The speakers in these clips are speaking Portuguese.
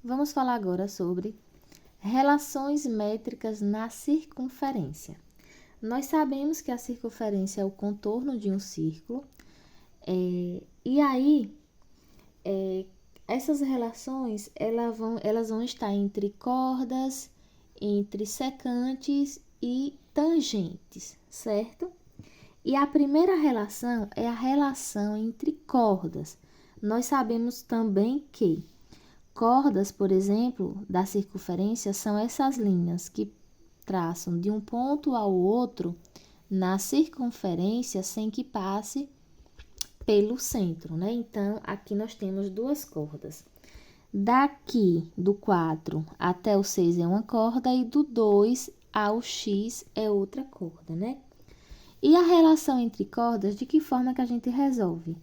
Vamos falar agora sobre relações métricas na circunferência. Nós sabemos que a circunferência é o contorno de um círculo, e aí essas relações elas vão estar entre cordas, entre secantes e tangentes, certo? E a primeira relação é a relação entre cordas. Nós sabemos também que cordas, por exemplo, da circunferência são essas linhas que traçam de um ponto ao outro na circunferência sem que passe pelo centro, né? Então, aqui nós temos duas cordas. Daqui, do 4 até o 6 é uma corda e do 2 ao x é outra corda, né? E a relação entre cordas, de que forma que a gente resolve?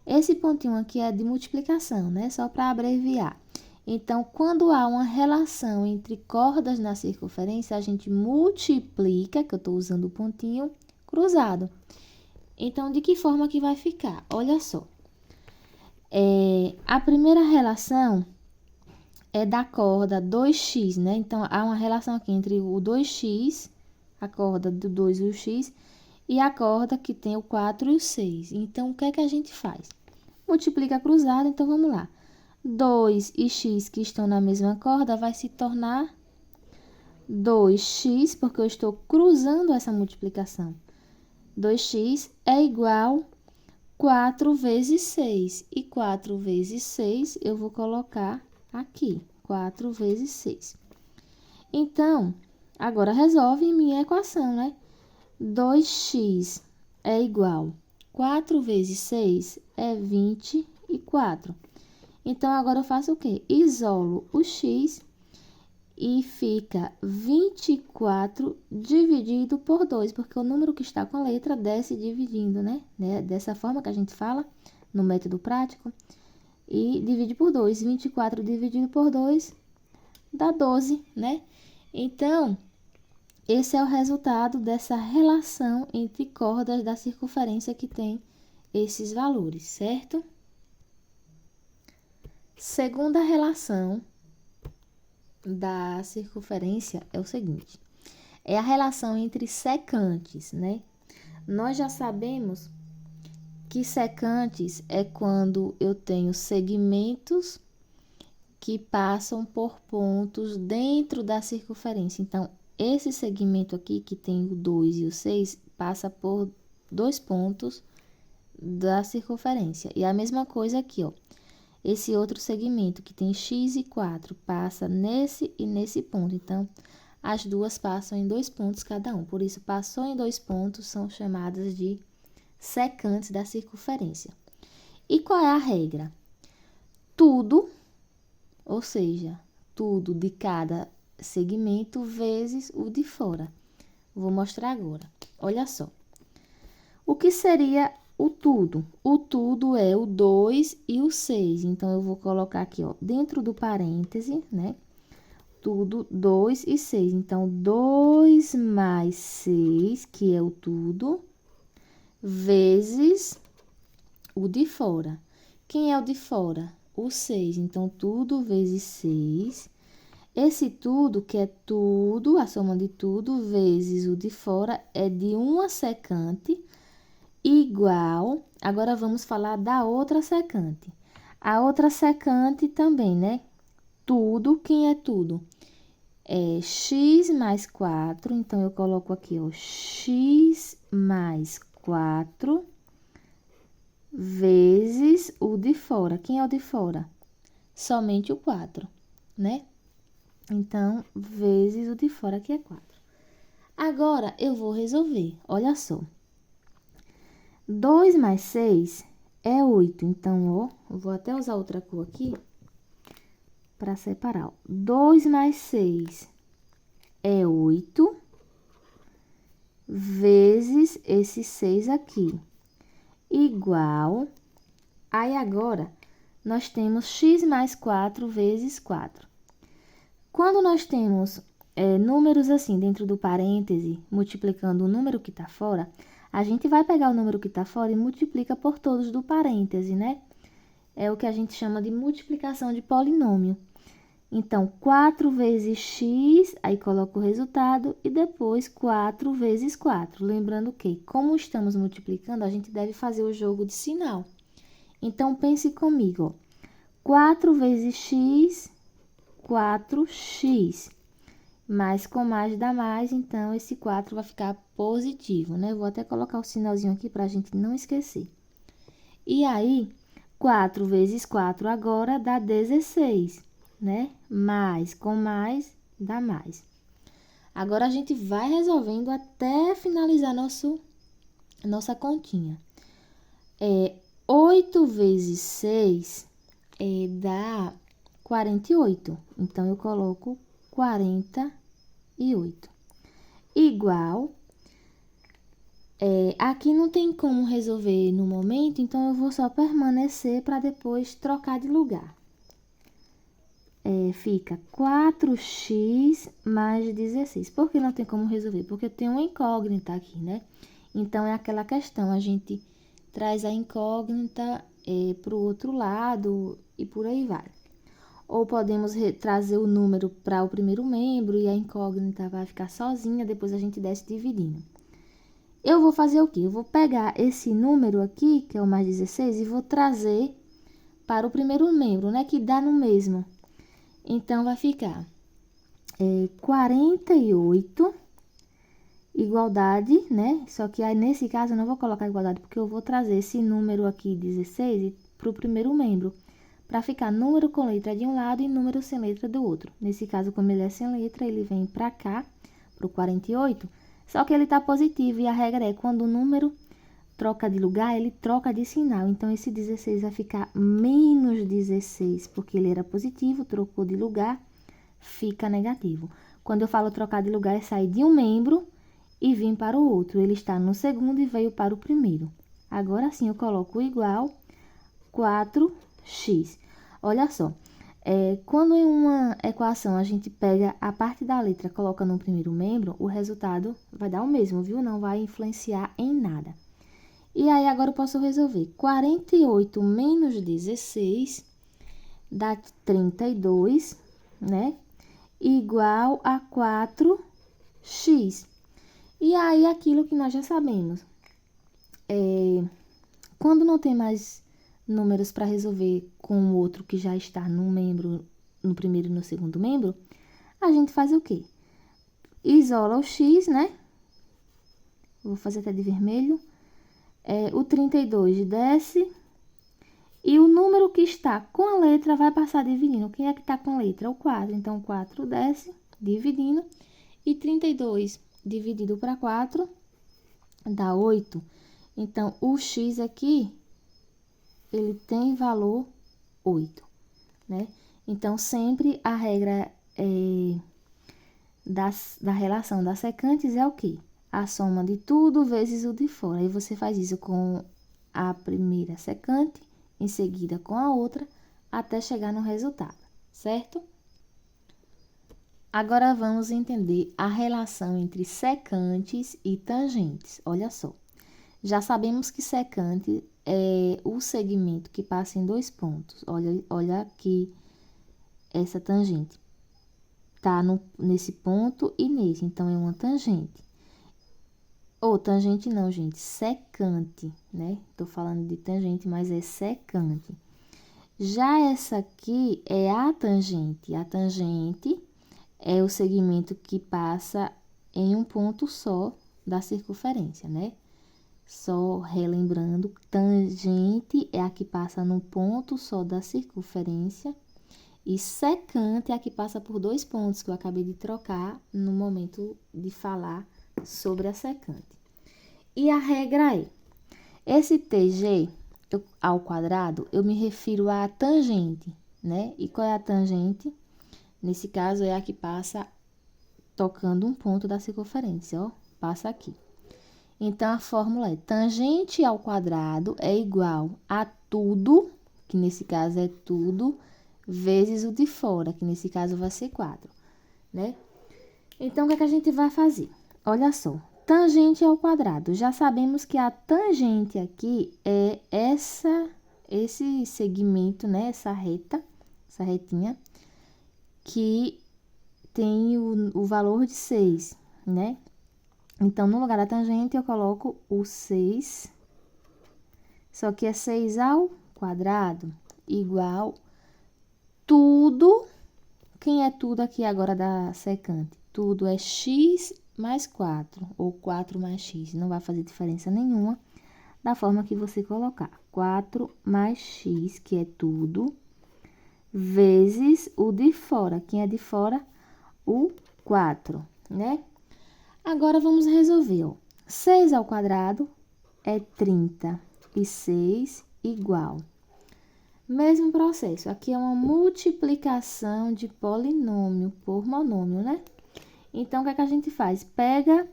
Esse pontinho aqui é de multiplicação, né? Só para abreviar. Então, quando há uma relação entre cordas na circunferência, a gente multiplica, que eu estou usando o pontinho cruzado. Então, de que forma que vai ficar? Olha só. A primeira relação é da corda 2x, né? Então, há uma relação aqui entre o 2x, a corda do 2 e o x, e a corda que tem o 4 e o 6. Então, o que é que a gente faz? Multiplica cruzado, então vamos lá. 2 e x que estão na mesma corda vai se tornar 2x, porque eu estou cruzando essa multiplicação. 2x é igual 4 vezes 6. E 4 vezes 6 eu vou colocar aqui. 4 vezes 6. Então, agora resolve minha equação, né? 2x é igual 4 vezes 6 é 24. Então, agora eu faço o quê? Isolo o x e fica 24 dividido por 2, porque o número que está com a letra desce dividindo, né? Dessa forma que a gente fala no método prático. E divide por 2. 24 dividido por 2 dá 12, né? Então, esse é o resultado dessa relação entre cordas da circunferência que tem esses valores, certo? Segunda relação da circunferência é o seguinte: é a relação entre secantes, né? Nós já sabemos que secantes é quando eu tenho segmentos que passam por pontos dentro da circunferência. Então, esse segmento aqui, que tem o 2 e o 6, passa por 2 pontos da circunferência. E a mesma coisa aqui, ó. Esse outro segmento, que tem x e 4, passa nesse e nesse ponto. Então, as duas passam em 2 pontos cada um. Por isso, passou em 2 pontos, são chamadas de secantes da circunferência. E qual é a regra? Tudo, ou seja, tudo de cada segmento vezes o de fora. Vou mostrar agora. Olha só. O que seria o tudo? O tudo é o 2 e o 6. Então, eu vou colocar aqui, ó, dentro do parêntese, né? Tudo 2 e 6. Então, 2 mais 6, que é o tudo, vezes o de fora. Quem é o de fora? O 6. Então, tudo vezes 6. Esse tudo, que é tudo, a soma de tudo, vezes o de fora, é de uma secante igual. Agora, vamos falar da outra secante. A outra secante também, né? Tudo, quem é tudo? É x mais 4. Então, eu coloco aqui, ó, x mais 4 vezes o de fora. Quem é o de fora? Somente o 4, né? Então, vezes o de fora, que é 4. Agora, eu vou resolver. Olha só. 2 mais 6 é 8. Então, ó, eu vou até usar outra cor aqui para separar. 2 mais 6 é 8 vezes esse 6 aqui, igual. Aí, agora, nós temos x mais 4 vezes 4. Quando nós temos números assim dentro do parêntese, multiplicando o número que está fora, a gente vai pegar o número que está fora e multiplica por todos do parêntese, né? É o que a gente chama de multiplicação de polinômio. Então, 4 vezes x, aí coloco o resultado, e depois 4 vezes 4. Lembrando que, como estamos multiplicando, a gente deve fazer o jogo de sinal. Então, pense comigo, ó. 4 vezes x, 4x. Mais com mais dá mais, então esse 4 vai ficar positivo, né? Vou até colocar o sinalzinho aqui para a gente não esquecer. E aí, 4 vezes 4 agora dá 16, né? Mais com mais dá mais. Agora a gente vai resolvendo até finalizar nossa continha. 8 vezes 6 dá 48. Então, eu coloco 48. Igual. Aqui não tem como resolver no momento, então eu vou só permanecer para depois trocar de lugar. Fica 4x mais 16. Por que não tem como resolver? Porque tem uma incógnita aqui, né? Então, é aquela questão, a gente traz a incógnita para o outro lado e por aí vai. Ou podemos trazer o número para o primeiro membro e a incógnita vai ficar sozinha, depois a gente desce dividindo. Eu vou fazer o quê? Eu vou pegar esse número aqui, que é o mais 16, e vou trazer para o primeiro membro, né? Que dá no mesmo. Então, vai ficar 48, igualdade, né? Só que aí, nesse caso, eu não vou colocar igualdade, porque eu vou trazer esse número aqui, 16, para o primeiro membro, para ficar número com letra de um lado e número sem letra do outro. Nesse caso, como ele é sem letra, ele vem para cá, para o 48, só que ele está positivo, e a regra é, quando o número troca de lugar, ele troca de sinal. Então, esse 16 vai ficar menos 16, porque ele era positivo, trocou de lugar, fica negativo. Quando eu falo trocar de lugar, é sair de um membro e vir para o outro. Ele está no segundo e veio para o primeiro. Agora sim, eu coloco igual 4x. Olha só, quando em uma equação a gente pega a parte da letra, coloca no primeiro membro, o resultado vai dar o mesmo, viu? Não vai influenciar em nada. E aí, agora eu posso resolver. 48 menos 16 dá 32, né? Igual a 4x. E aí, aquilo que nós já sabemos. Quando não tem mais números para resolver com o outro que já está no membro, no primeiro e no segundo membro, a gente faz o quê? Isola o x, né? Vou fazer até de vermelho. O 32 desce. E o número que está com a letra vai passar dividindo. Quem é que está com a letra? O 4. Então, 4 desce, dividindo. E 32 dividido para 4 dá 8. Então, o x aqui, ele tem valor 8, né? Então, sempre a regra da relação das secantes é o quê? A soma de tudo vezes o de fora. E você faz isso com a primeira secante, em seguida com a outra, até chegar no resultado, certo? Agora vamos entender a relação entre secantes e tangentes. Olha só, já sabemos que secante é o segmento que passa em dois pontos. Olha aqui essa tangente. Tá nesse ponto e nesse, então é uma tangente. Ou tangente não, gente, secante, né? Tô falando de tangente, mas é secante. Já essa aqui é a tangente. A tangente é o segmento que passa em um ponto só da circunferência, né? Só relembrando, tangente é a que passa num ponto só da circunferência e secante é a que passa por dois pontos que eu acabei de trocar no momento de falar sobre a secante. E a regra é, esse TG ao quadrado, eu me refiro à tangente, né? E qual é a tangente? Nesse caso, é a que passa tocando um ponto da circunferência, ó, passa aqui. Então, a fórmula é tangente ao quadrado é igual a tudo, que nesse caso é tudo, vezes o de fora, que nesse caso vai ser 4, né? Então, o que é que a gente vai fazer? Olha só, tangente ao quadrado. Já sabemos que a tangente aqui é esse segmento, né? Essa retinha, que tem o valor de 6, né? Então, no lugar da tangente, eu coloco o 6, só que é 6 ao quadrado, igual tudo. Quem é tudo aqui agora da secante? Tudo é x mais 4, ou 4 mais x. Não vai fazer diferença nenhuma da forma que você colocar. 4 mais x, que é tudo, vezes o de fora. Quem é de fora? O 4, né? Agora, vamos resolver, ó. 6 ao quadrado é 36 igual. Mesmo processo, aqui é uma multiplicação de polinômio por monômio, né? Então, o que é que a gente faz? Pega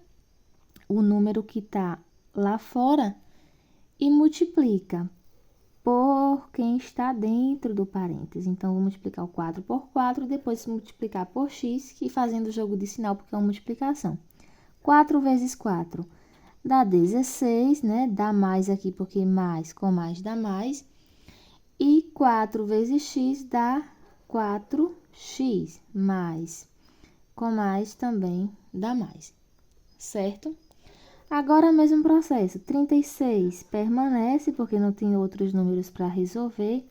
o número que está lá fora e multiplica por quem está dentro do parênteses. Então, vou multiplicar o 4 por 4, depois multiplicar por x, que fazendo o jogo de sinal, porque é uma multiplicação. 4 vezes 4 dá 16, né? Dá mais aqui, porque mais com mais dá mais. E 4 vezes x dá 4x, mais com mais também dá mais, certo? Agora, mesmo processo, 36 permanece, porque não tem outros números para resolver.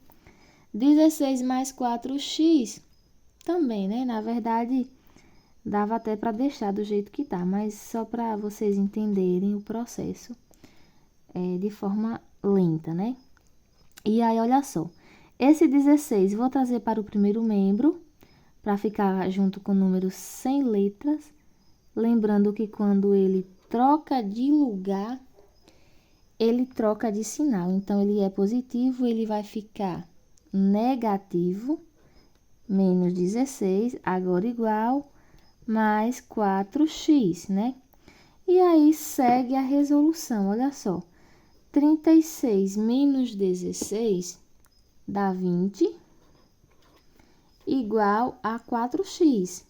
16 mais 4x também, né? Na verdade, dava até para deixar do jeito que tá, mas só para vocês entenderem o processo de forma lenta, né? E aí, olha só, esse 16 vou trazer para o primeiro membro, para ficar junto com o número sem letras. Lembrando que quando ele troca de lugar, ele troca de sinal. Então, ele é positivo, ele vai ficar negativo, menos 16, agora igual, mais 4x, né? E aí, segue a resolução, olha só. 36 menos 16 dá 20, igual a 4x.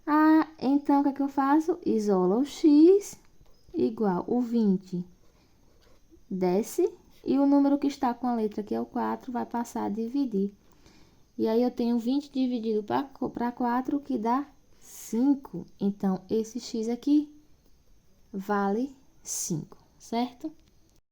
Ah, então, o que é que eu faço? Isola o x, igual o 20, desce, e o número que está com a letra, que é o 4, vai passar a dividir. E aí, eu tenho 20 dividido para 4, que dá 5. Então, esse x aqui vale 5, certo?